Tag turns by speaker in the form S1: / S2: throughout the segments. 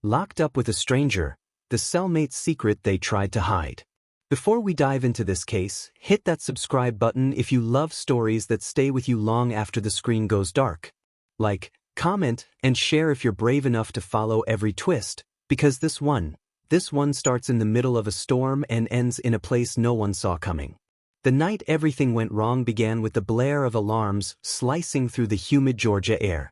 S1: Locked up with a stranger, the cellmate's secret they tried to hide. Before we dive into this case, hit that subscribe button if you love stories that stay with you long after the screen goes dark. Like, comment, and share if you're brave enough to follow every twist, because this one starts in the middle of a storm and ends in a place no one saw coming. The night everything went wrong began with the blare of alarms slicing through the humid Georgia air.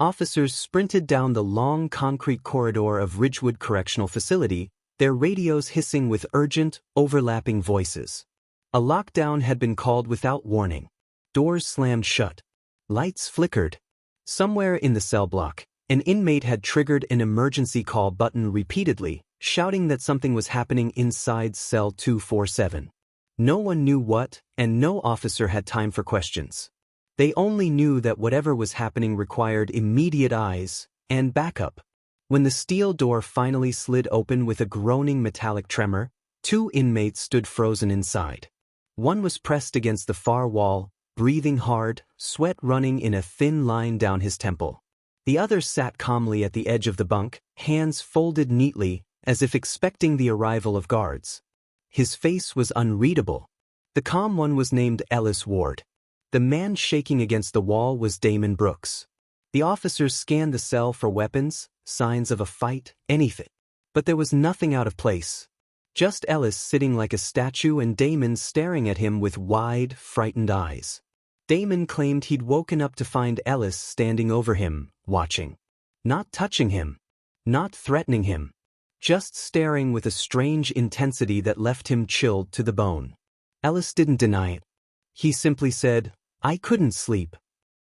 S1: Officers sprinted down the long concrete corridor of Ridgewood Correctional Facility, their radios hissing with urgent, overlapping voices. A lockdown had been called without warning. Doors slammed shut. Lights flickered. Somewhere in the cell block, an inmate had triggered an emergency call button repeatedly, shouting that something was happening inside cell 247. No one knew what, and no officer had time for questions. They only knew that whatever was happening required immediate eyes and backup. When the steel door finally slid open with a groaning metallic tremor, 2 inmates stood frozen inside. One was pressed against the far wall, breathing hard, sweat running in a thin line down his temple. The other sat calmly at the edge of the bunk, hands folded neatly, as if expecting the arrival of guards. His face was unreadable. The calm one was named Ellis Ward. The man shaking against the wall was Damon Brooks. The officers scanned the cell for weapons, signs of a fight, anything. But there was nothing out of place. Just Ellis sitting like a statue and Damon staring at him with wide, frightened eyes. Damon claimed he'd woken up to find Ellis standing over him, watching. Not touching him. Not threatening him. Just staring with a strange intensity that left him chilled to the bone. Ellis didn't deny it. He simply said, "I couldn't sleep."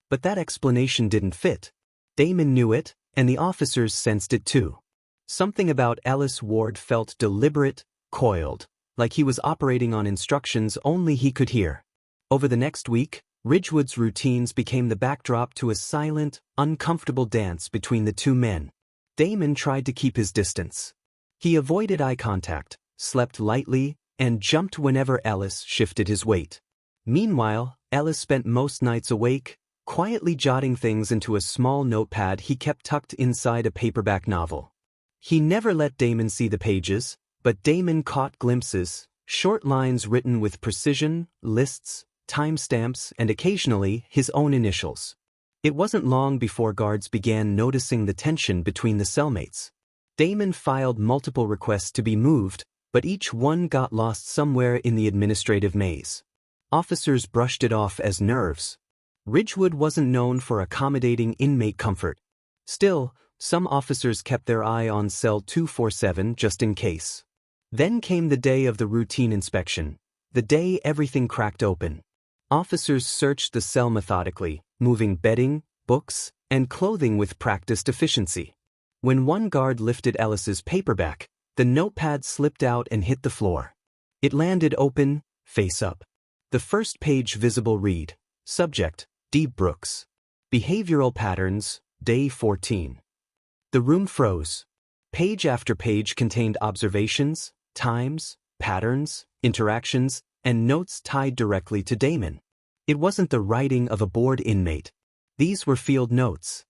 S1: But that explanation didn't fit. Damon knew it, and the officers sensed it too. Something about Ellis Ward felt deliberate, coiled, like he was operating on instructions only he could hear. Over the next week, Ridgewood's routines became the backdrop to a silent, uncomfortable dance between the two men. Damon tried to keep his distance. He avoided eye contact, slept lightly, and jumped whenever Ellis shifted his weight. Meanwhile, Ellis spent most nights awake, quietly jotting things into a small notepad he kept tucked inside a paperback novel. He never let Damon see the pages, but Damon caught glimpses, short lines written with precision, lists, timestamps, and occasionally his own initials. It wasn't long before guards began noticing the tension between the cellmates. Damon filed multiple requests to be moved, but each one got lost somewhere in the administrative maze. Officers brushed it off as nerves. Ridgewood wasn't known for accommodating inmate comfort. Still, some officers kept their eye on cell 247 just in case. Then came the day of the routine inspection, the day everything cracked open. Officers searched the cell methodically, moving bedding, books, and clothing with practiced efficiency. When one guard lifted Ellis's paperback, the notepad slipped out and hit the floor. It landed open, face up. The first page visible read, Subject, D. Brooks. Behavioral Patterns, Day 14. The room froze. Page after page contained observations, times, patterns, interactions, and notes tied directly to Damon. It wasn't the writing of a bored inmate. These were field notes.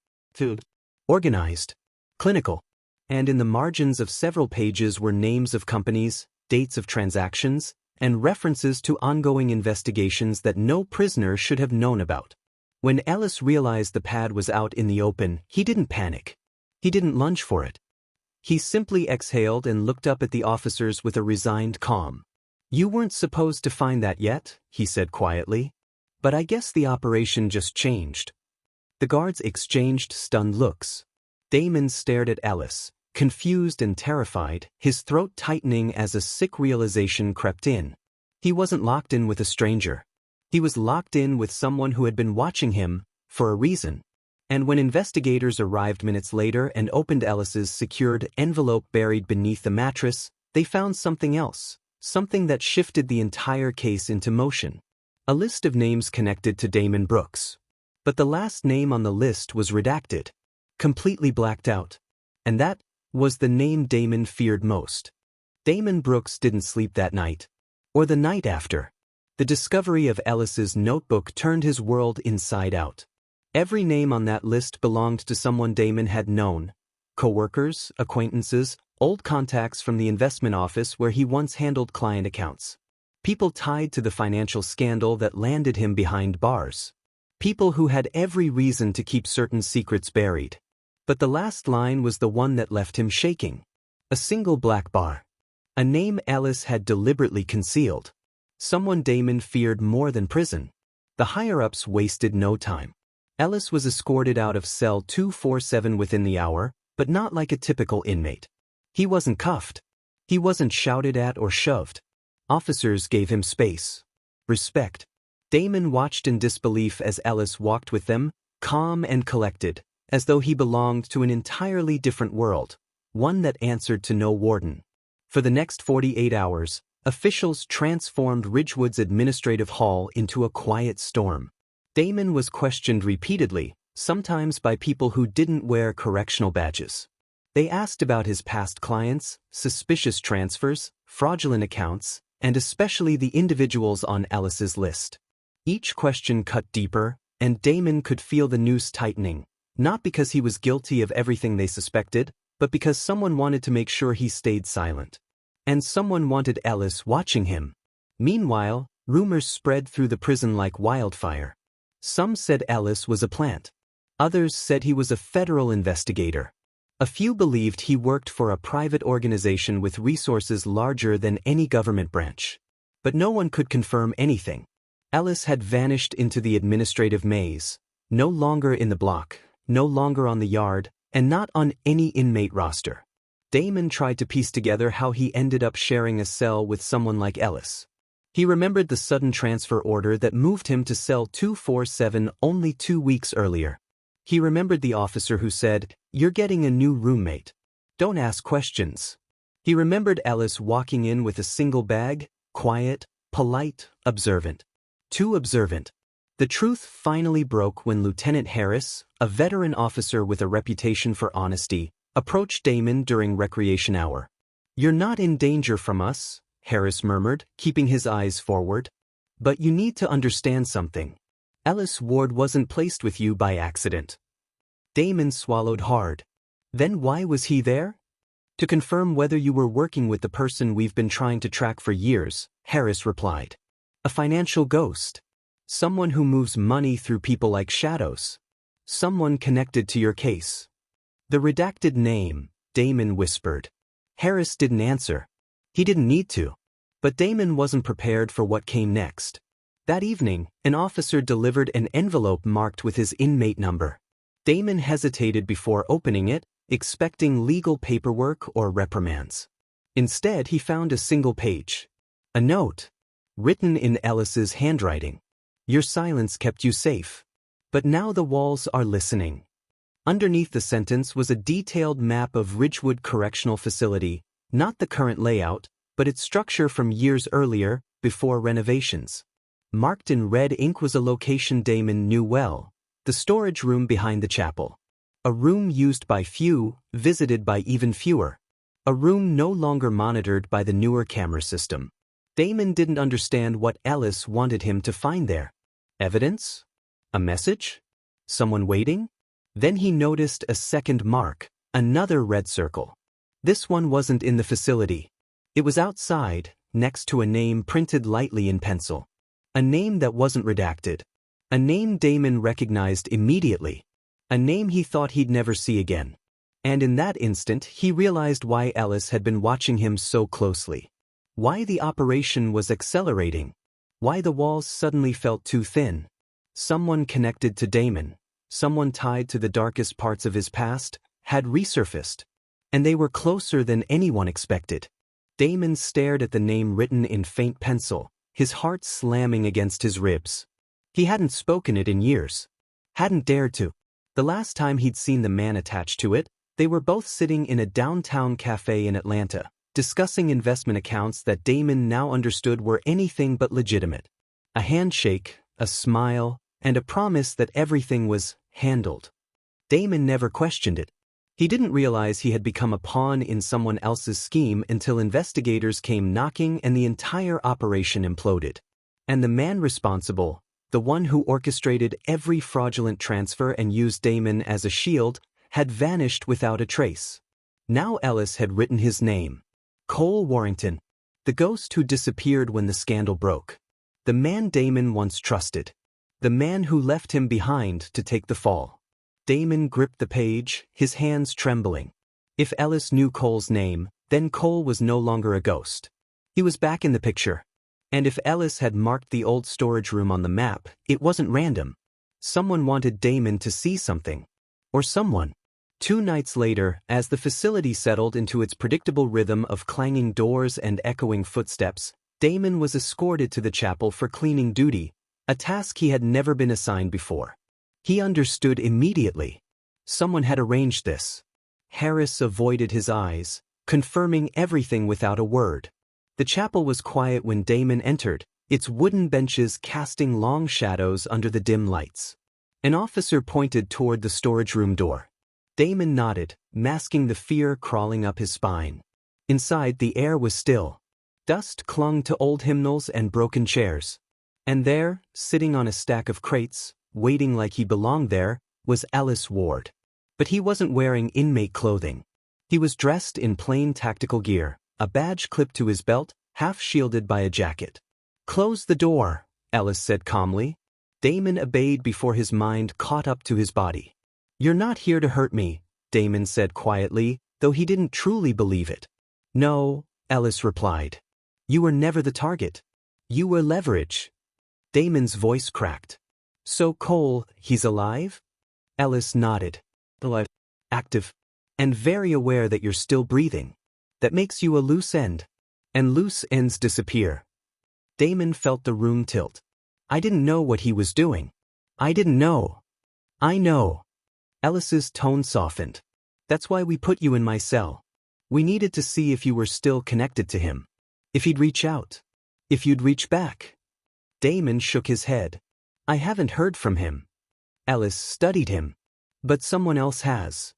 S1: Organized. Clinical. And in the margins of several pages were names of companies, dates of transactions, and references to ongoing investigations that no prisoner should have known about. When Ellis realized the pad was out in the open, he didn't panic. He didn't lunge for it. He simply exhaled and looked up at the officers with a resigned calm. "You weren't supposed to find that yet," he said quietly. "But I guess the operation just changed." The guards exchanged stunned looks. Damon stared at Ellis, confused and terrified, his throat tightening as a sick realization crept in. He wasn't locked in with a stranger. He was locked in with someone who had been watching him, for a reason. And when investigators arrived minutes later and opened Ellis's secured envelope buried beneath the mattress, they found something else, something that shifted the entire case into motion. A list of names connected to Damon Brooks. But the last name on the list was redacted. Completely blacked out. And that was the name Damon feared most. Damon Brooks didn't sleep that night. Or the night after. The discovery of Ellis's notebook turned his world inside out. Every name on that list belonged to someone Damon had known, coworkers, acquaintances, old contacts from the investment office where he once handled client accounts. People tied to the financial scandal that landed him behind bars. People who had every reason to keep certain secrets buried. But the last line was the one that left him shaking. A single black bar. A name Ellis had deliberately concealed. Someone Damon feared more than prison. The higher-ups wasted no time. Ellis was escorted out of cell 247 within the hour, but not like a typical inmate. He wasn't cuffed. He wasn't shouted at or shoved. Officers gave him space. Respect. Damon watched in disbelief as Ellis walked with them, calm and collected, as though he belonged to an entirely different world, one that answered to no warden. For the next 48 hours, officials transformed Ridgewood's administrative hall into a quiet storm. Damon was questioned repeatedly, sometimes by people who didn't wear correctional badges. They asked about his past clients, suspicious transfers, fraudulent accounts, and especially the individuals on Ellis's list. Each question cut deeper, and Damon could feel the noose tightening, not because he was guilty of everything they suspected, but because someone wanted to make sure he stayed silent. And someone wanted Ellis watching him. Meanwhile, rumors spread through the prison like wildfire. Some said Ellis was a plant. Others said he was a federal investigator. A few believed he worked for a private organization with resources larger than any government branch. But no one could confirm anything. Ellis had vanished into the administrative maze, no longer in the block, no longer on the yard, and not on any inmate roster. Damon tried to piece together how he ended up sharing a cell with someone like Ellis. He remembered the sudden transfer order that moved him to cell 247 only 2 weeks earlier. He remembered the officer who said, "You're getting a new roommate. Don't ask questions." He remembered Ellis walking in with a single bag, quiet, polite, observant. Too observant. The truth finally broke when Lieutenant Harris, a veteran officer with a reputation for honesty, approached Damon during recreation hour. "You're not in danger from us," Harris murmured, keeping his eyes forward. "But you need to understand something. Ellis Ward wasn't placed with you by accident." Damon swallowed hard. "Then why was he there?" "To confirm whether you were working with the person we've been trying to track for years," Harris replied. "A financial ghost. Someone who moves money through people like shadows. Someone connected to your case." "The redacted name," Damon whispered. Harris didn't answer. He didn't need to. But Damon wasn't prepared for what came next. That evening, an officer delivered an envelope marked with his inmate number. Damon hesitated before opening it, expecting legal paperwork or reprimands. Instead, he found a single page. A note. Written in Ellis's handwriting. "Your silence kept you safe. But now the walls are listening." Underneath the sentence was a detailed map of Ridgewood Correctional Facility, not the current layout, but its structure from years earlier, before renovations. Marked in red ink was a location Damon knew well, the storage room behind the chapel. A room used by few, visited by even fewer. A room no longer monitored by the newer camera system. Damon didn't understand what Ellis wanted him to find there. Evidence? A message? Someone waiting? Then he noticed a second mark, another red circle. This one wasn't in the facility. It was outside, next to a name printed lightly in pencil. A name that wasn't redacted. A name Damon recognized immediately. A name he thought he'd never see again. And in that instant, he realized why Ellis had been watching him so closely. Why the operation was accelerating. Why the walls suddenly felt too thin. Someone connected to Damon, someone tied to the darkest parts of his past, had resurfaced. And they were closer than anyone expected. Damon stared at the name written in faint pencil, his heart slamming against his ribs. He hadn't spoken it in years. Hadn't dared to. The last time he'd seen the man attached to it, they were both sitting in a downtown cafe in Atlanta, discussing investment accounts that Damon now understood were anything but legitimate. A handshake, a smile, and a promise that everything was handled. Damon never questioned it. He didn't realize he had become a pawn in someone else's scheme until investigators came knocking and the entire operation imploded. And the man responsible, the one who orchestrated every fraudulent transfer and used Damon as a shield, had vanished without a trace. Now Ellis had written his name. Cole Warrington. The ghost who disappeared when the scandal broke. The man Damon once trusted. The man who left him behind to take the fall. Damon gripped the page, his hands trembling. If Ellis knew Cole's name, then Cole was no longer a ghost. He was back in the picture. And if Ellis had marked the old storage room on the map, it wasn't random. Someone wanted Damon to see something. Or someone. 2 nights later, as the facility settled into its predictable rhythm of clanging doors and echoing footsteps, Damon was escorted to the chapel for cleaning duty, a task he had never been assigned before. He understood immediately. Someone had arranged this. Harris avoided his eyes, confirming everything without a word. The chapel was quiet when Damon entered, its wooden benches casting long shadows under the dim lights. An officer pointed toward the storage room door. Damon nodded, masking the fear crawling up his spine. Inside, the air was still. Dust clung to old hymnals and broken chairs. And there, sitting on a stack of crates, waiting like he belonged there, was Ellis Ward. But he wasn't wearing inmate clothing. He was dressed in plain tactical gear, a badge clipped to his belt, half shielded by a jacket. "Close the door," Ellis said calmly. Damon obeyed before his mind caught up to his body. "You're not here to hurt me," Damon said quietly, though he didn't truly believe it. "No," Ellis replied. "You were never the target. You were leverage." Damon's voice cracked. "So Cole, he's alive?" Ellis nodded. "Alive. Active. And very aware that you're still breathing. That makes you a loose end. And loose ends disappear." Damon felt the room tilt. "I didn't know what he was doing. I didn't know." "I know." Ellis's tone softened. "That's why we put you in my cell. We needed to see if you were still connected to him. If he'd reach out. If you'd reach back." Damon shook his head. "I haven't heard from him." Ellis studied him. "But someone else has."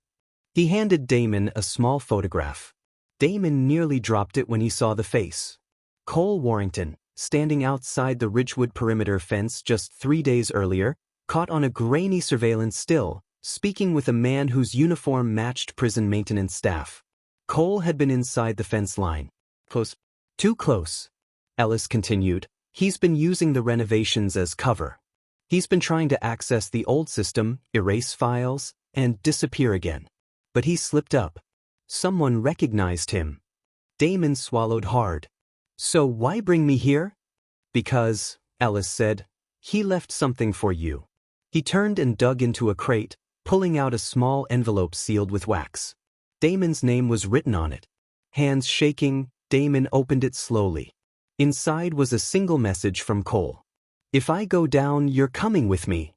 S1: He handed Damon a small photograph. Damon nearly dropped it when he saw the face. Cole Warrington, standing outside the Ridgewood perimeter fence just 3 days earlier, caught on a grainy surveillance still, speaking with a man whose uniform matched prison maintenance staff. Cole had been inside the fence line. "Close. Too close," Ellis continued. "He's been using the renovations as cover. He's been trying to access the old system, erase files, and disappear again. But he slipped up. Someone recognized him." Damon swallowed hard. "So why bring me here?" "Because," Ellis said, "he left something for you." He turned and dug into a crate, pulling out a small envelope sealed with wax. Damon's name was written on it. Hands shaking, Damon opened it slowly. Inside was a single message from Cole. "If I go down, you're coming with me."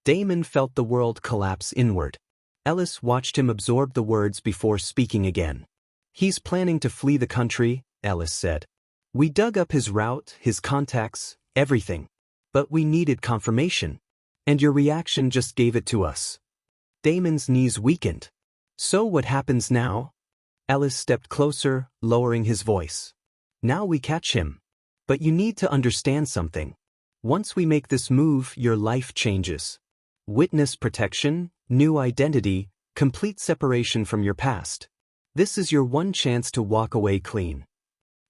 S1: Damon felt the world collapse inward. Ellis watched him absorb the words before speaking again. "He's planning to flee the country," Ellis said. "We dug up his route, his contacts, everything. But we needed confirmation. And your reaction just gave it to us." Damon's knees weakened. "So what happens now?" Ellis stepped closer, lowering his voice. "Now we catch him. But you need to understand something. Once we make this move, your life changes. Witness protection, new identity, complete separation from your past. This is your one chance to walk away clean."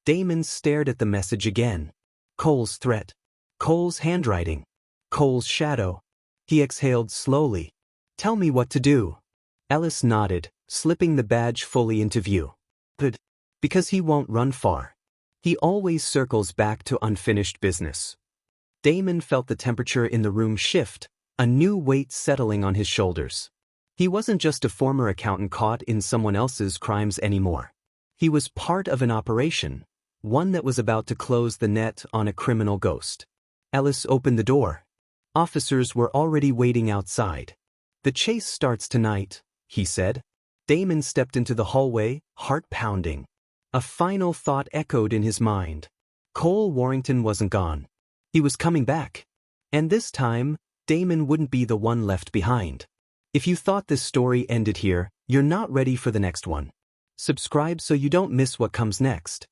S1: Damon stared at the message again. Cole's threat. Cole's handwriting. Cole's shadow. He exhaled slowly. "Tell me what to do." Ellis nodded, slipping the badge fully into view. "Good. Because he won't run far. He always circles back to unfinished business." Damon felt the temperature in the room shift, a new weight settling on his shoulders. He wasn't just a former accountant caught in someone else's crimes anymore. He was part of an operation, one that was about to close the net on a criminal ghost. Ellis opened the door. Officers were already waiting outside. "The chase starts tonight," he said. Damon stepped into the hallway, heart pounding. A final thought echoed in his mind. Cole Warrington wasn't gone. He was coming back. And this time, Damon wouldn't be the one left behind. If you thought this story ended here, you're not ready for the next one. Subscribe so you don't miss what comes next.